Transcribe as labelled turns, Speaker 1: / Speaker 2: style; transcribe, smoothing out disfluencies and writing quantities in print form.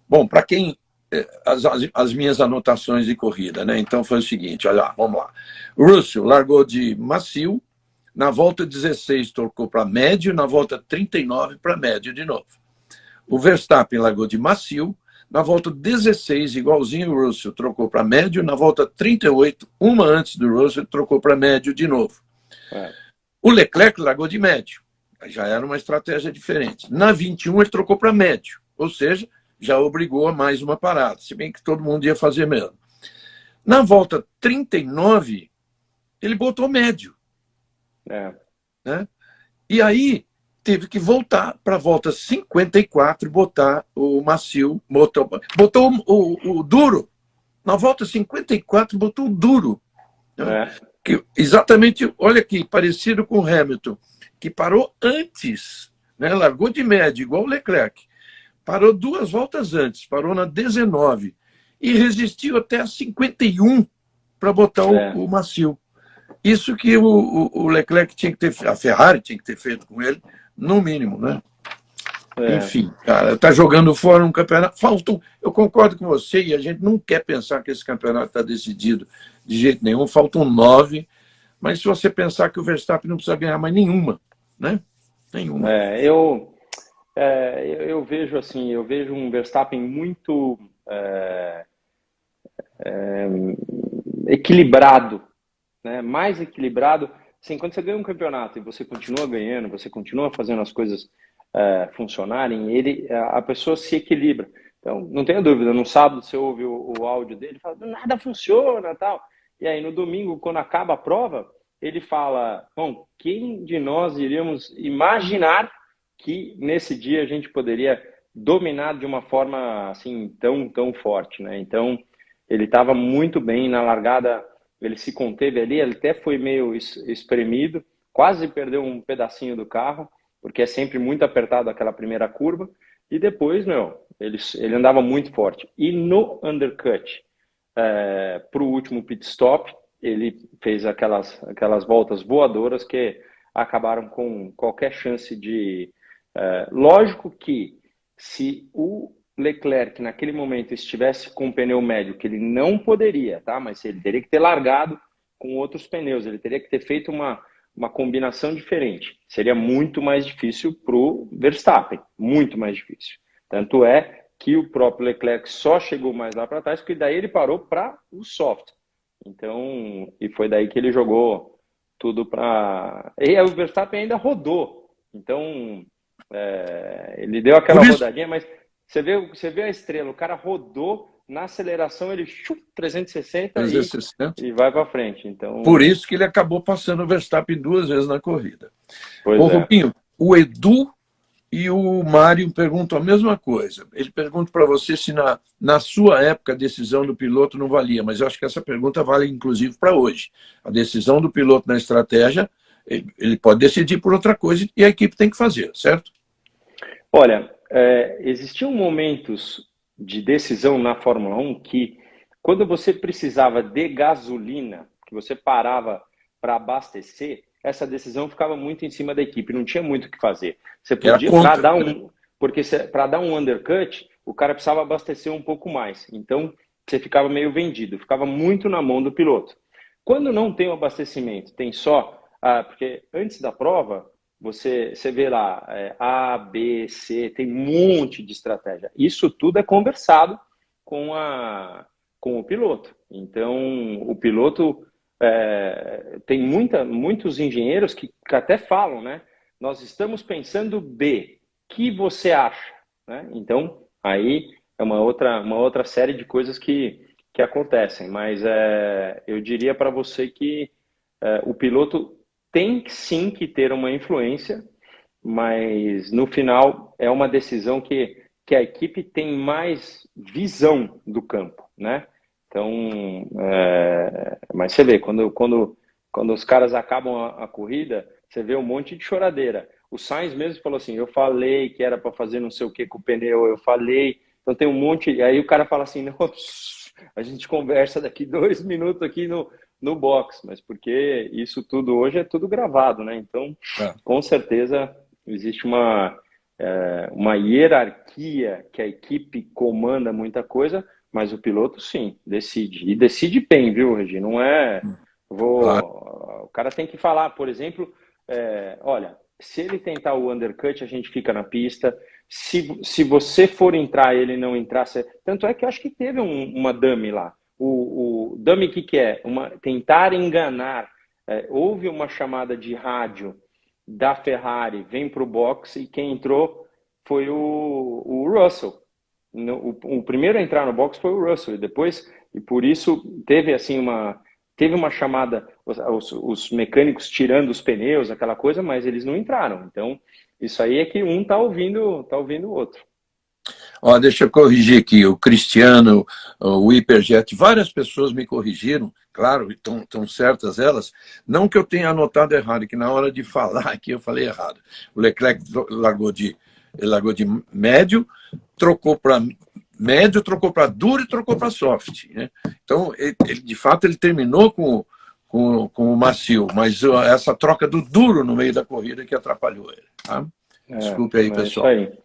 Speaker 1: Bom, para quem. As minhas anotações de corrida, né? Então foi o seguinte: olha lá, vamos lá. Russell largou de macio, na volta 16 trocou para médio, na volta 39 para médio de novo. O Verstappen largou de macio, na volta 16, igualzinho o Russell, trocou para médio, na volta 38, uma antes do Russell, trocou para médio de novo.
Speaker 2: É.
Speaker 1: O Leclerc largou de médio, já era uma estratégia diferente. Na 21, ele trocou para médio, ou seja, já obrigou a mais uma parada, se bem que todo mundo ia fazer mesmo. Na volta 39, ele botou médio.
Speaker 2: É.
Speaker 1: Né? E aí teve que voltar para a volta 54 botar o macio, botou o duro. Na volta 54 botou o duro. Né?
Speaker 2: É.
Speaker 1: Que, exatamente, olha aqui, parecido com o Hamilton, que parou antes, né? Largou de médio, igual o Leclerc. Parou 2 voltas antes, parou na 19 e resistiu até a 51 para botar o macio. Isso que o Leclerc tinha que ter, a Ferrari tinha que ter feito com ele, no mínimo, né? Enfim, cara, tá jogando fora um campeonato. Faltam, eu concordo com você, e a gente não quer pensar que esse campeonato está decidido de jeito nenhum. Faltam 9, mas se você pensar que o Verstappen não precisa ganhar mais nenhuma, né? Nenhuma.
Speaker 2: Eu vejo assim, eu vejo um Verstappen muito equilibrado, né? Mais equilibrado. Assim, quando você ganha um campeonato e você continua ganhando, você continua fazendo as coisas funcionarem, a pessoa se equilibra. Então, não tenha dúvida, no sábado você ouve o áudio dele, fala, nada funciona, tal. E aí no domingo, quando acaba a prova, ele fala, bom, quem de nós iríamos imaginar que nesse dia a gente poderia dominar de uma forma assim tão forte, né? Então, ele estava muito bem na largada, ele se conteve ali, ele até foi meio espremido, quase perdeu um pedacinho do carro, porque é sempre muito apertado aquela primeira curva, e depois, ele andava muito forte. E no undercut, para o último pit stop, ele fez aquelas voltas voadoras que acabaram com qualquer chance de... lógico que se o Leclerc naquele momento estivesse com o pneu médio, que ele não poderia, tá? Mas ele teria que ter largado com outros pneus, ele teria que ter feito uma combinação diferente. Seria muito mais difícil para o Verstappen, muito mais difícil. Tanto é que o próprio Leclerc só chegou mais lá para trás, porque daí ele parou para o soft. Então, e foi daí que ele jogou tudo para... E o Verstappen ainda rodou. Então, ele deu aquela
Speaker 1: Por isso,
Speaker 2: rodadinha, mas você vê a estrela, o cara rodou na aceleração, ele 360 e vai para frente.
Speaker 1: por
Speaker 2: Então,
Speaker 1: isso que ele acabou passando o Verstappen 2 vezes na corrida.
Speaker 2: pois
Speaker 1: Ô,
Speaker 2: é.
Speaker 1: Rubinho, o Edu e o Mário perguntam a mesma coisa. Ele pergunta para você se na sua época a decisão do piloto não valia, mas eu acho que essa pergunta vale inclusive para hoje. A decisão do piloto na estratégia, ele pode decidir por outra coisa e a equipe tem que fazer, certo?
Speaker 2: Olha, existiam momentos de decisão na Fórmula 1 que, quando você precisava de gasolina, que você parava para abastecer, essa decisão ficava muito em cima da equipe, não tinha muito o que fazer. Você
Speaker 1: Era
Speaker 2: podia,
Speaker 1: contra.
Speaker 2: porque para dar um undercut, o cara precisava abastecer um pouco mais. Então, você ficava meio vendido, ficava muito na mão do piloto. Quando não tem o abastecimento, tem só, porque antes da prova, você vê lá, A, B, C, tem um monte de estratégia. Isso tudo é conversado com o piloto. Então, o piloto tem muitos engenheiros que até falam, né? Nós estamos pensando B, que você acha? Né? Então, aí é uma outra série de coisas que acontecem. Mas eu diria para você que o piloto tem sim que ter uma influência, mas no final é uma decisão que a equipe tem mais visão do campo, né? Então, mas você vê, quando os caras acabam a corrida, você vê um monte de choradeira. O Sainz mesmo falou assim, eu falei que era para fazer não sei o que com o pneu, eu falei. Então tem um monte, aí o cara fala assim, não, a gente conversa daqui 2 minutos aqui no box, mas porque isso tudo hoje é tudo gravado, né? Então,
Speaker 1: É.
Speaker 2: com certeza existe uma hierarquia que a equipe comanda muita coisa, mas o piloto sim, decide. E decide bem, viu, Regi? Não é...
Speaker 1: Claro.
Speaker 2: O cara tem que falar, por exemplo, olha, se ele tentar o undercut, a gente fica na pista. Se você for entrar, ele não entrar... Tanto é que eu acho que teve uma dummy lá. O dummy, o que é? Tentar enganar. Houve uma chamada de rádio da Ferrari, vem para o box, e quem entrou foi o Russell. O primeiro a entrar no box foi o Russell, e por isso teve assim teve uma chamada, os mecânicos tirando os pneus, aquela coisa, mas eles não entraram. Então, isso aí é que um tá ouvindo o outro.
Speaker 1: Ó, deixa eu corrigir aqui, o Cristiano, o Hyperjet, várias pessoas me corrigiram, claro, estão certas elas, não que eu tenha anotado errado, que na hora de falar aqui eu falei errado. O Leclerc largou de médio, trocou para médio, trocou para duro e trocou para soft, né? Então, de fato, ele terminou com o macio, mas essa troca do duro no meio da corrida que atrapalhou ele. Tá? Desculpe aí, pessoal.
Speaker 2: É isso aí.